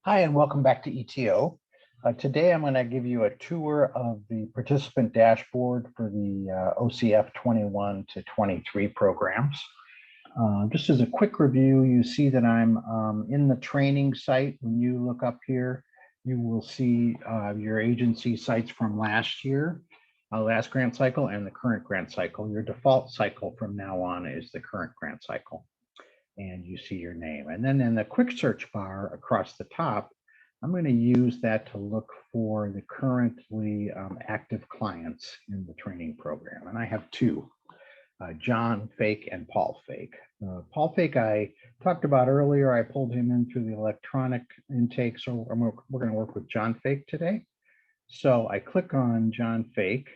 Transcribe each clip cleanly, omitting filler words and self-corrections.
Hi, and welcome back to ETO. Today, I'm going to give you a tour of the participant dashboard for the OCF 21 to 23 programs. Just as a quick review, you see that I'm in the training site. When you look up here, you will see your agency sites from last year, last grant cycle, and the current grant cycle. Your default cycle from now on is the current grant cycle. And you see your name. And then in the quick search bar across the top, I'm going to use that to look for the currently active clients in the training program. And I have two, John Fake and Paul Fake. Paul Fake I talked about earlier. I pulled him in through the electronic intake. So we're going to work with John Fake today. So I click on John Fake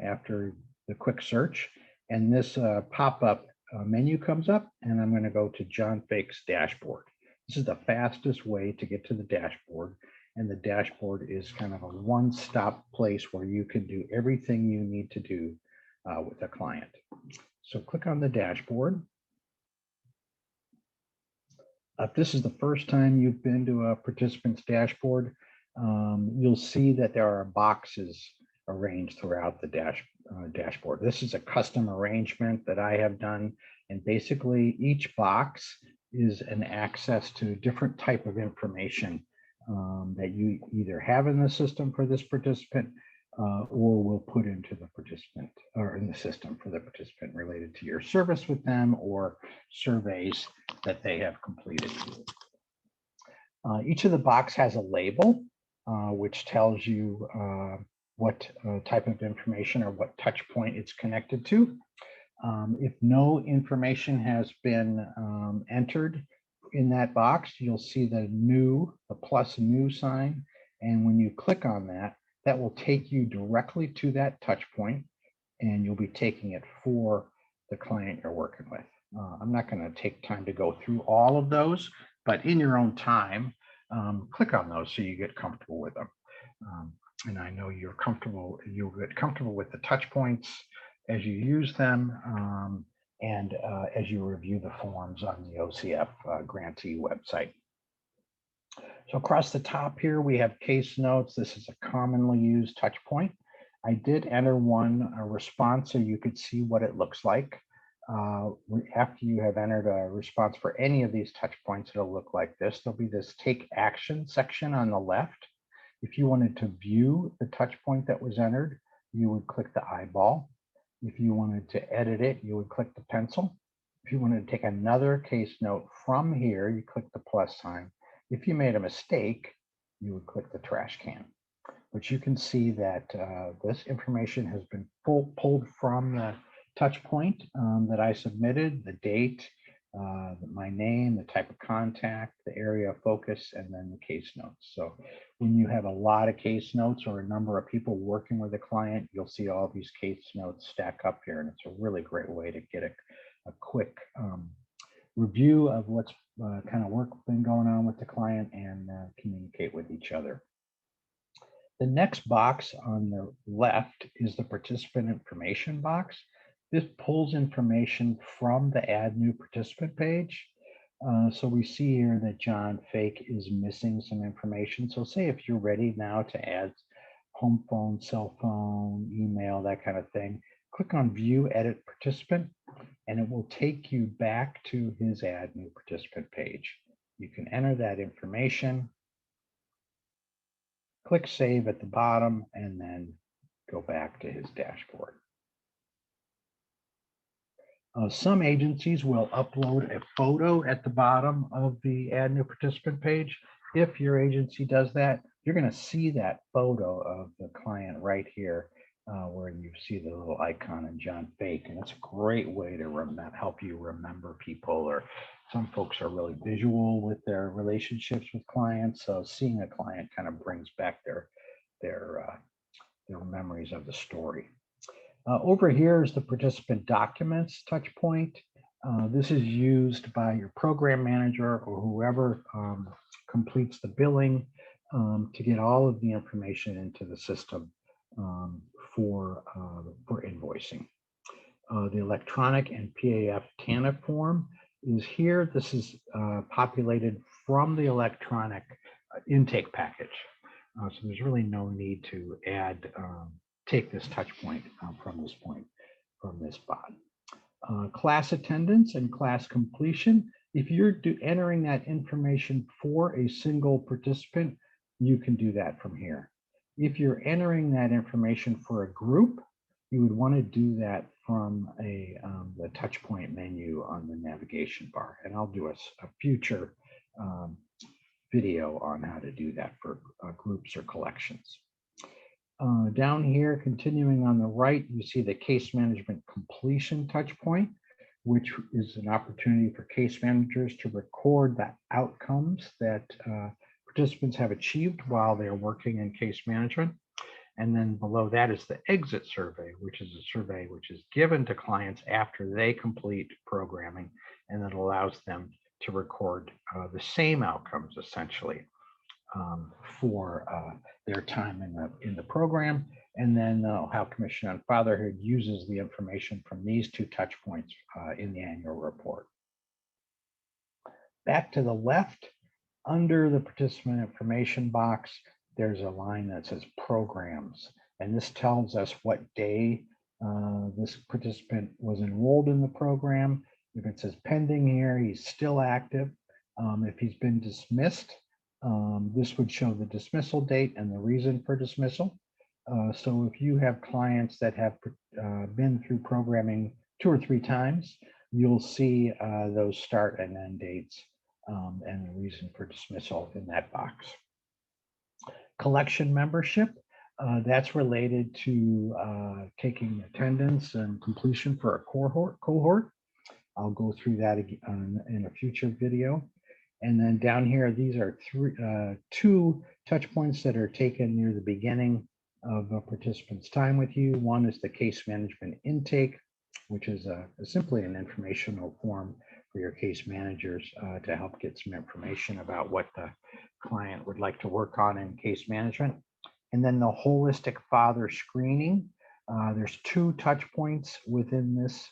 after the quick search, and this pop-up menu comes up, and I'm going to go to John Fake's dashboard. This is the fastest way to get to the dashboard, and the dashboard is kind of a one-stop place where you can do everything you need to do with a client. So click on the dashboard. If this is the first time you've been to a participant's dashboard, you'll see that there are boxes arranged throughout the dashboard. This is a custom arrangement that I have done, and basically each box is an access to different type of information that you either have in the system for this participant or will put into the participant or in the system for the participant related to your service with them or surveys that they have completed. Each of the box has a label which tells you what type of information or what touch point it's connected to. If no information has been entered in that box, you'll see the plus new sign. And when you click on that, that will take you directly to that touch point, and you'll be taking it for the client you're working with. I'm not going to take time to go through all of those, but in your own time, click on those so you get comfortable with them. And I know you'll get comfortable with the touch points as you use them and as you review the forms on the OCF grantee website. So across the top here, we have case notes. This is a commonly used touch point. I did enter a response so you could see what it looks like. After you have entered a response for any of these touch points, it'll look like this. There'll be this take action section on the left. If you wanted to view the touch point that was entered, you would click the eyeball. If you wanted to edit it, you would click the pencil. If you wanted to take another case note from here, you click the plus sign. If you made a mistake, you would click the trash can. But you can see that this information has been pulled from the touch point that I submitted, the date, my name, the type of contact, the area of focus, and then the case notes. So when you have a lot of case notes or a number of people working with a client, you'll see all these case notes stack up here, and it's a really great way to get a quick review of what's kind of work been going on with the client and communicate with each other. The next box on the left is the participant information box. This pulls information from the Add New Participant page. So we see here that John Fake is missing some information. So say if you're ready now to add home phone, cell phone, email, that kind of thing, click on View Edit Participant, and it will take you back to his Add New Participant page. You can enter that information, click Save at the bottom, and then go back to his dashboard. Some agencies will upload a photo at the bottom of the Add New Participant page. If your agency does that, you're going to see that photo of the client right here where you see the little icon in John Fake. And it's a great way to help you remember people, or some folks are really visual with their relationships with clients. So seeing a client kind of brings back their memories of the story. Over here is the participant documents touch point. This is used by your program manager or whoever completes the billing to get all of the information into the system for invoicing. The electronic and PAF TANF form is here. This is populated from the electronic intake package. So there's really no need to take this touch point from this spot. Class attendance and class completion. If you're entering that information for a single participant, you can do that from here. If you're entering that information for a group, you would want to do that from the touch point menu on the navigation bar. And I'll do a future video on how to do that for groups or collections. Down here, continuing on the right, you see the case management completion touch point, which is an opportunity for case managers to record the outcomes that participants have achieved while they're working in case management. And then below that is the exit survey, which is a survey which is given to clients after they complete programming, and that allows them to record the same outcomes essentially for their time in the program. And then how Commission on Fatherhood uses the information from these two touch points in the annual report. Back to the left, under the participant information box, there's a line that says programs. And this tells us what day this participant was enrolled in the program. If it says pending here, he's still active. If he's been dismissed, this would show the dismissal date and the reason for dismissal. So if you have clients that have been through programming 2 or 3 times, you'll see those start and end dates and the reason for dismissal in that box. Collection membership, that's related to taking attendance and completion for a cohort. I'll go through that again in a future video. And then down here, these are 2 touch points that are taken near the beginning of a participant's time with you. One is the case management intake, which is simply an informational form for your case managers to help get some information about what the client would like to work on in case management. And then the holistic father screening. There's 2 touch points within this,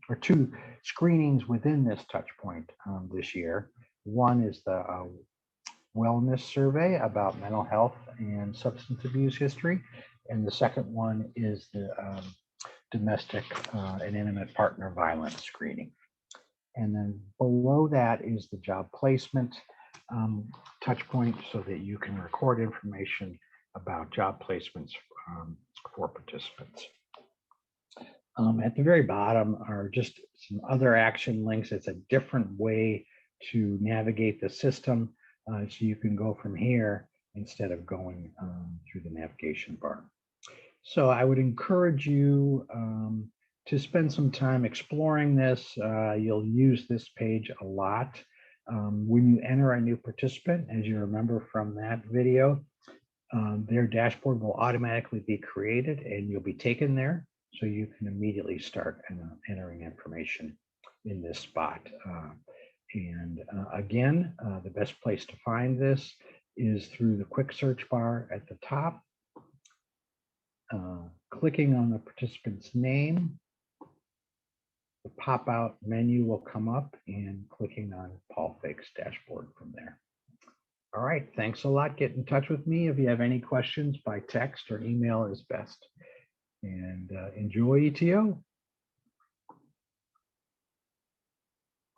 or 2 screenings within this touch point this year. One is the wellness survey about mental health and substance abuse history. And the second one is the domestic and intimate partner violence screening. And then below that is the job placement touch point so that you can record information about job placements for participants. At the very bottom are just some other action links. It's a different way to navigate the system. So you can go from here instead of going through the navigation bar. So I would encourage you to spend some time exploring this. You'll use this page a lot. When you enter a new participant, as you remember from that video, their dashboard will automatically be created and you'll be taken there. So you can immediately start entering information in this spot. Again, the best place to find this is through the quick search bar at the top. Clicking on the participant's name, the pop-out menu will come up, and clicking on Paul Fake's dashboard from there. All right, thanks a lot. Get in touch with me if you have any questions by text or email is best. And enjoy ETO.